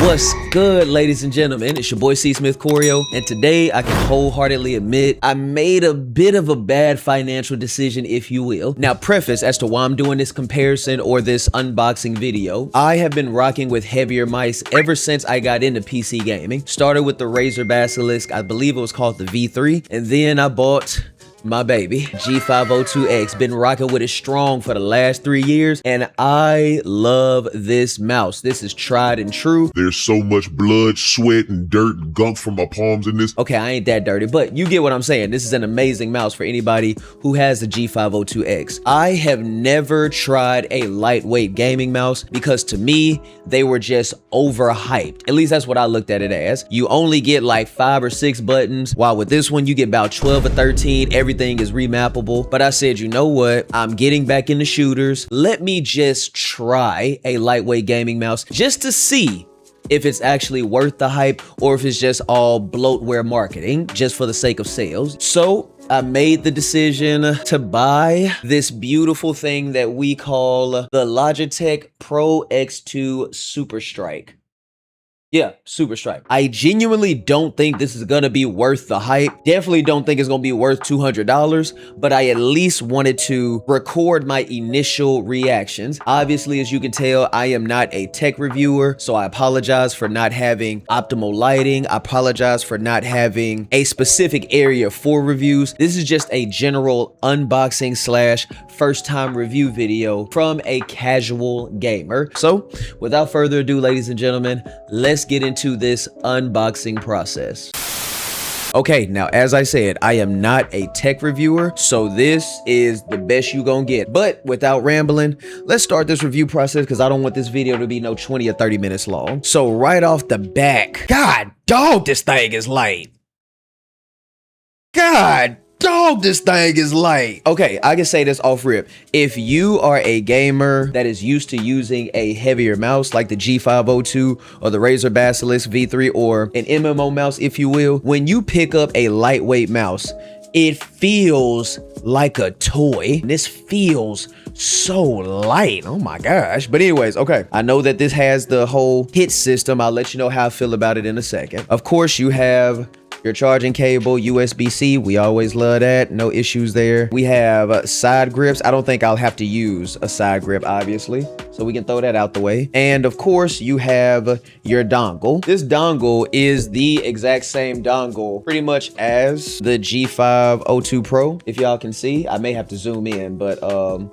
What's good, ladies and gentlemen? It's your boy C Smith Corio, and today I can wholeheartedly admit I made a bit of a bad financial decision, if you will. Now, preface as to why I'm doing this comparison or this unboxing video, I have been rocking with heavier mice ever since I got into PC gaming. Started with the Razer Basilisk, I believe it was called the V3, and then I bought my baby G502X. Been rocking with it strong for the last 3 years, and I love this mouse. This is tried and true. There's so much blood, sweat, and dirt and gunk from my palms in this. Okay, I ain't that dirty, but you get what I'm saying. This is an amazing mouse for anybody who has the G502X. I have never tried a lightweight gaming mouse because to me, they were just overhyped. At least that's what I looked at it as. You only get like 5 or 6 buttons, while with this one, you get about 12 or 13. Everything is remappable. But I said, you know what? I'm getting back into shooters. Let me just try a lightweight gaming mouse just to see if it's actually worth the hype or if it's just all bloatware marketing just for the sake of sales. So I made the decision to buy this beautiful thing that we call the Logitech Pro X2 Superstrike. Yeah, Superstrike. I genuinely don't think this is gonna be worth the hype. Definitely don't think it's gonna be worth $200, but I at least wanted to record my initial reactions. Obviously, as you can tell, I am not a tech reviewer, so I apologize for not having optimal lighting. I apologize for not having a specific area for reviews. This is just a general unboxing slash first time review video from a casual gamer. So without further ado, ladies and gentlemen, let's get into this unboxing process. Okay, now as I said, I am not a tech reviewer, so this is the best you gonna get. But without rambling, let's start this review process because I don't want this video to be no 20 or 30 minutes long. So right off the back, God dog, this thing is light. God dog, this thing is light. Okay, I can say this off rip. If you are a gamer that is used to using a heavier mouse like the G502 or the Razer Basilisk V3 or an MMO mouse, if you will, when you pick up a lightweight mouse, it feels like a toy. This feels so light. Oh my gosh. But anyways, okay. I know that this has the whole hit system. I'll let you know how I feel about it in a second. Of course, you have your charging cable, USB-C. We always love that. No issues there. We have side grips. I don't think I'll have to use a side grip, obviously. So we can throw that out the way. And of course, you have your dongle. This dongle is the exact same dongle pretty much as the G502 Pro. If y'all can see, I may have to zoom in, but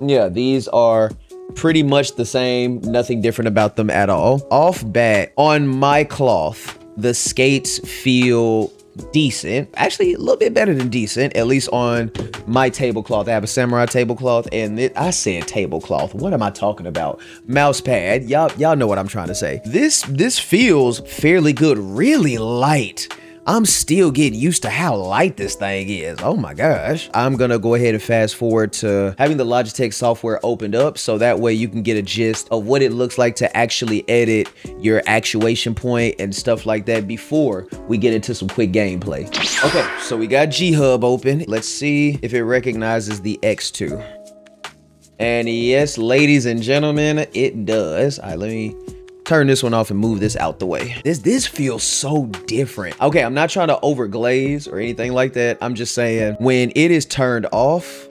yeah, these are pretty much the same. Nothing different about them at all. Off bat, on my cloth, the skates feel decent, actually a little bit better than decent, at least on my tablecloth. I have a Samurai tablecloth, and I said tablecloth. What am I talking about? Mouse pad. Y'all know what I'm trying to say. This feels fairly good, really light. I'm still getting used to how light this thing is. Oh my gosh. I'm gonna go ahead and fast forward to having the Logitech software opened up so that way you can get a gist of what it looks like to actually edit your actuation point and stuff like that before we get into some quick gameplay. Okay, so we got G-Hub open. Let's see if it recognizes the X2. And yes, ladies and gentlemen, it does. All right, let me turn this one off and move this out the way. This feels so different. Okay, I'm not trying to overglaze or anything like that. I'm just saying when it is turned off,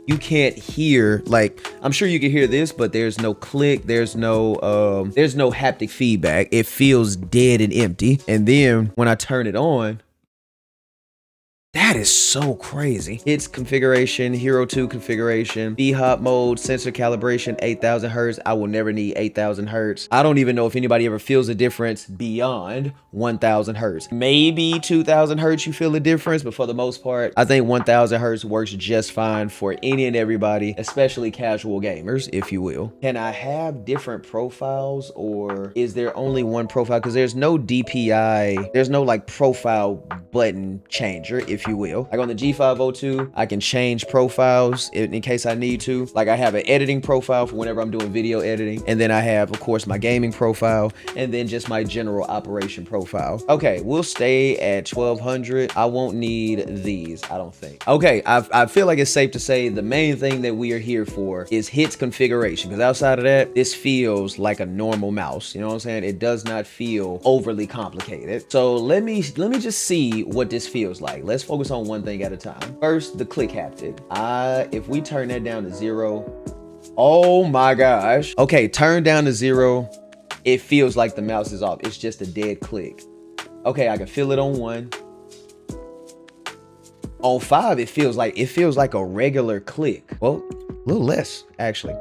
you can't hear, like, I'm sure you can hear this, but there's no click, there's no haptic feedback. It feels dead and empty. And then when I turn it on, that is so crazy. It's configuration, Hero 2 configuration, B-Hop mode, sensor calibration, 8,000 hertz. I will never need 8,000 hertz. I don't even know if anybody ever feels a difference beyond 1,000 hertz. Maybe 2,000 hertz you feel a difference, but for the most part, I think 1,000 hertz works just fine for any and everybody, especially casual gamers, if you will. Can I have different profiles, or is there only one profile? Because there's no DPI, there's no like profile button changer, if if you will. Like on the G502, I can change profiles in case I need to. Like I have an editing profile for whenever I'm doing video editing. And then I have, of course, my gaming profile and then just my general operation profile. Okay, we'll stay at 1200. I won't need these, I don't think. Okay, I feel like it's safe to say the main thing that we are here for is hits configuration, because outside of that, this feels like a normal mouse. You know what I'm saying? It does not feel overly complicated. So let me just see what this feels like. Let's focus on one thing at a time. First, the click haptic. If we turn that down to 0, oh my gosh. Okay, turn down to 0. It feels like the mouse is off. It's just a dead click. Okay, I can feel it on 1. On 5, it feels like a regular click. Well, a little less, actually.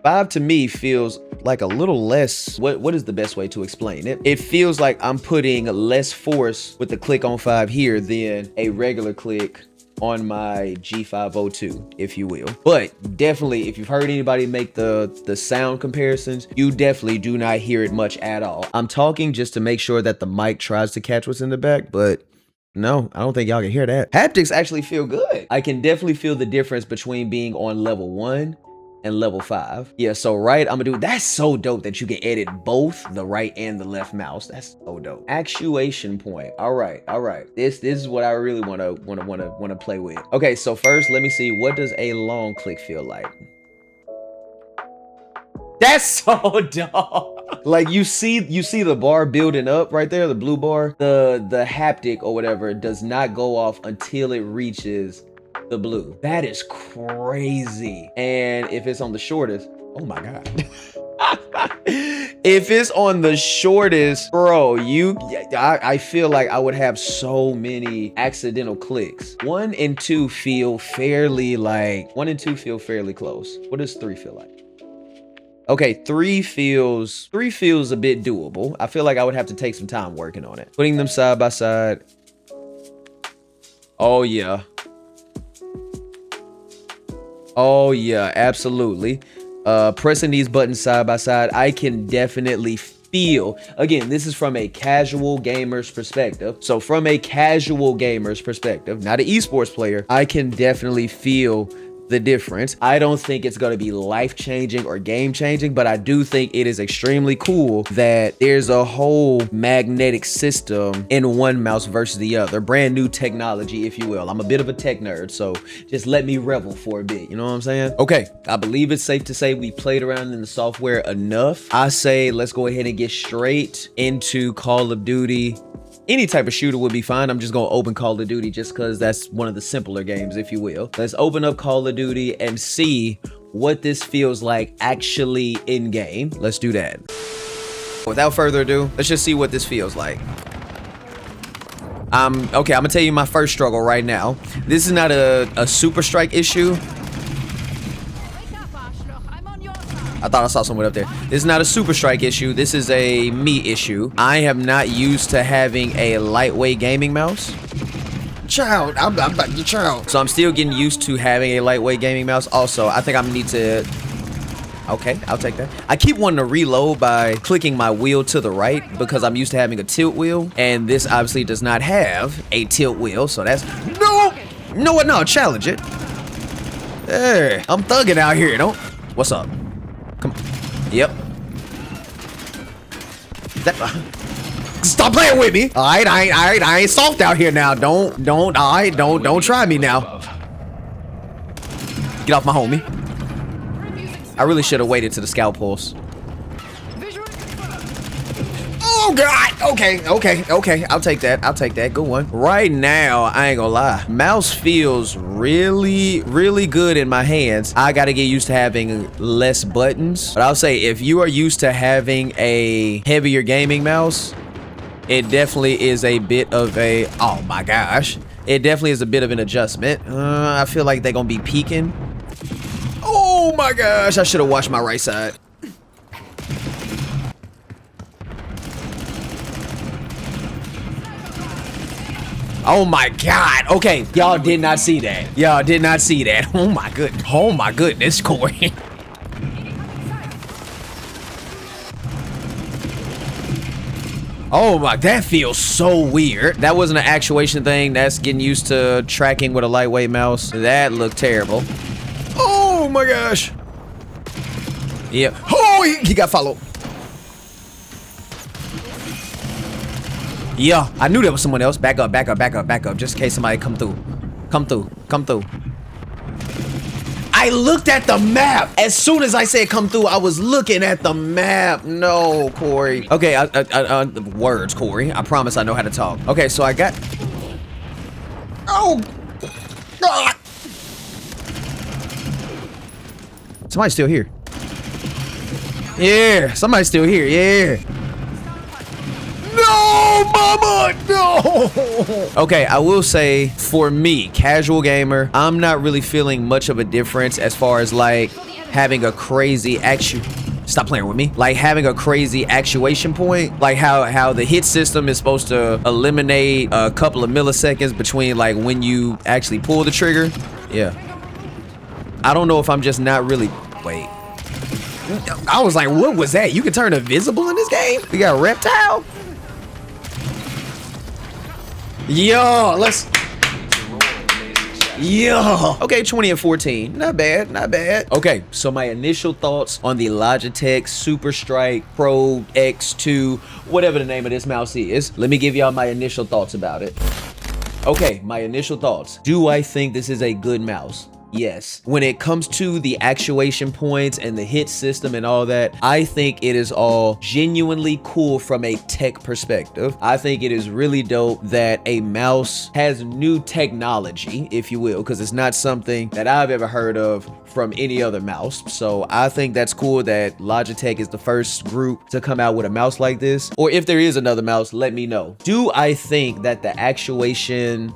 5 to me feels like a little less. What is the best way to explain it? It feels like I'm putting less force with the click on 5 here than a regular click on my G502, if you will. But definitely, if you've heard anybody make the sound comparisons, you definitely do not hear it much at all. I'm talking just to make sure that the mic tries to catch what's in the back, but no, I don't think y'all can hear that. Haptics actually feel good. I can definitely feel the difference between being on level 1 and level 5. Yeah, so right, I'm gonna do, that's so dope that you can edit both the right and the left mouse. That's so dope. Actuation point. All right. This is what I really wanna play with. Okay, so first, let me see, what does a long click feel like? That's so dope. Like you see the bar building up right there, the blue bar. The haptic or whatever does not go off until it reaches the blue. That is crazy. And if it's on the shortest, oh my God. If it's on the shortest, bro, I feel like I would have so many accidental clicks. 1 and 2 feel fairly close. What does 3 feel like? Okay, 3 feels a bit doable. I feel like I would have to take some time working on it. Putting them side by side. Oh yeah. Oh yeah, absolutely. Pressing these buttons side by side, I can definitely feel, again, this is from a casual gamer's perspective. So from a casual gamer's perspective, not an esports player, I can definitely feel the difference. I don't think it's going to be life-changing or game-changing, but I do think it is extremely cool that there's a whole magnetic system in one mouse versus the other. Brand new technology, if you will. I'm a bit of a tech nerd, so just let me revel for a bit. You know what I'm saying? Okay, I believe it's safe to say we played around in the software enough. I say let's go ahead and get straight into Call of Duty. Any type of shooter would be fine. I'm just gonna open Call of Duty just because that's one of the simpler games, if you will. Let's open up Call of Duty and see what this feels like actually in game. Let's do that. Without further ado, let's just see what this feels like. Okay, I'm gonna tell you my first struggle right now. This is not a Superstrike issue. I thought I saw someone up there. This is not a Superstrike issue. This is a me issue. I am not used to having a lightweight gaming mouse. Child, I'm about to child. So I'm still getting used to having a lightweight gaming mouse. Also, I think I'm gonna need to. Okay, I'll take that. I keep wanting to reload by clicking my wheel to the right because I'm used to having a tilt wheel, and this obviously does not have a tilt wheel. So that's no, challenge it. Hey, I'm thugging out here, don't? What's up? Come on. Yep. Stop playing with me. All right, I ain't soft out here now. Don't try me now. Get off my homie. I really should have waited to the scout pulse. Oh God. Okay. I'll take that. Good one. Right now, I ain't gonna lie. Mouse feels really good in my hands. I gotta get used to having less buttons. But I'll say if you are used to having a heavier gaming mouse, it definitely is a bit of a, oh my gosh. It definitely is a bit of an adjustment. I feel like they're gonna be peaking. Oh my gosh, I should have watched my right side. Oh my God. Okay, y'all did not see that. Oh my goodness, Corey. Oh my, that feels so weird. That wasn't an actuation thing. That's getting used to tracking with a lightweight mouse. That looked terrible. Oh my gosh. Yeah. Oh, he got followed. Yeah, I knew there was someone else. Back up, back up, back up, back up. Just in case somebody come through. Come through, come through. I looked at the map. As soon as I said come through, I was looking at the map. No, Corey. Okay, words, Corey. I promise I know how to talk. Okay, so I got... Oh! God. Somebody's still here. Yeah, somebody's still here. Yeah. No, mama, no. Okay, I will say for me, casual gamer, I'm not really feeling much of a difference as far as like having a crazy stop playing with me. Like having a crazy actuation point, like how the hit system is supposed to eliminate a couple of milliseconds between like when you actually pull the trigger. Yeah. I don't know if I'm just not really, wait. I was like, what was that? You can turn invisible in this game? We got reptile? Yo, let's. Yo. Okay, 20 and 14. Not bad, not bad. Okay, so my initial thoughts on the Logitech Superstrike Pro X2, whatever the name of this mouse is. Let me give y'all my initial thoughts about it. Okay, my initial thoughts. Do I think this is a good mouse? Yes. When it comes to the actuation points and the hit system and all that, I think it is all genuinely cool from a tech perspective. I think it is really dope that a mouse has new technology, if you will, because it's not something that I've ever heard of from any other mouse. So I think that's cool that Logitech is the first group to come out with a mouse like this. Or if there is another mouse, let me know. Do I think that the actuation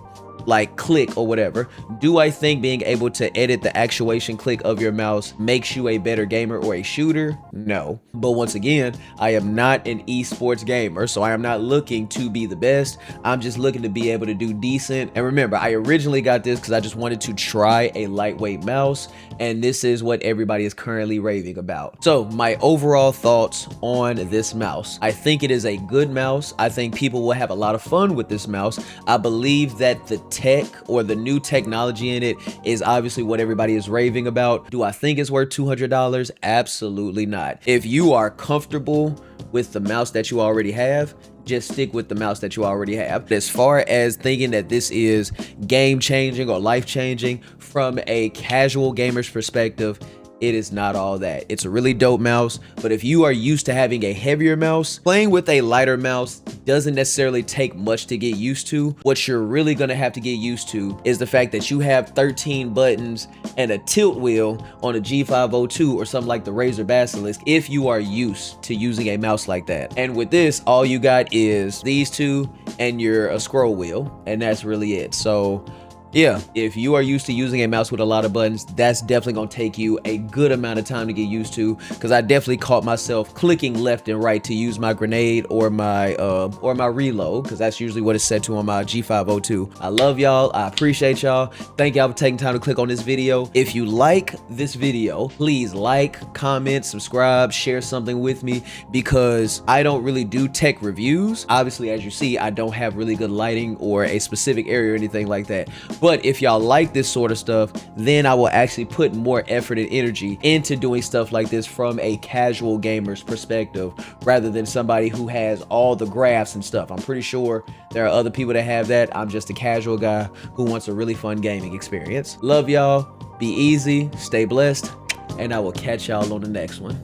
like click or whatever, do I think being able to edit the actuation click of your mouse makes you a better gamer or a shooter? No. But once again, I am not an esports gamer, so I am not looking to be the best. I'm just looking to be able to do decent. And remember, I originally got this because I just wanted to try a lightweight mouse, and this is what everybody is currently raving about. So my overall thoughts on this mouse. I think it is a good mouse. I think people will have a lot of fun with this mouse. I believe that the tech or the new technology in it is obviously what everybody is raving about. Do I think it's worth $200? Absolutely not. If you are comfortable with the mouse that you already have, just stick with the mouse that you already have. As far as thinking that this is game changing or life changing from a casual gamer's perspective, it is not all that. It's a really dope mouse, but if you are used to having a heavier mouse, playing with a lighter mouse doesn't necessarily take much to get used to. What you're really gonna have to get used to is the fact that you have 13 buttons and a tilt wheel on a G502 or something like the Razer Basilisk if you are used to using a mouse like that. And with this, all you got is these two and a scroll wheel, and that's really it. So yeah, if you are used to using a mouse with a lot of buttons, that's definitely gonna take you a good amount of time to get used to, because I definitely caught myself clicking left and right to use my grenade or my reload, because that's usually what it's set to on my G502. I love y'all. I appreciate y'all. Thank y'all for taking time to click on this video. If you like this video, please like, comment, subscribe, share something with me, because I don't really do tech reviews. Obviously, as you see, I don't have really good lighting or a specific area or anything like that. But if y'all like this sort of stuff, then I will actually put more effort and energy into doing stuff like this from a casual gamer's perspective, rather than somebody who has all the graphs and stuff. I'm pretty sure there are other people that have that. I'm just a casual guy who wants a really fun gaming experience. Love y'all. Be easy, stay blessed, and I will catch y'all on the next one.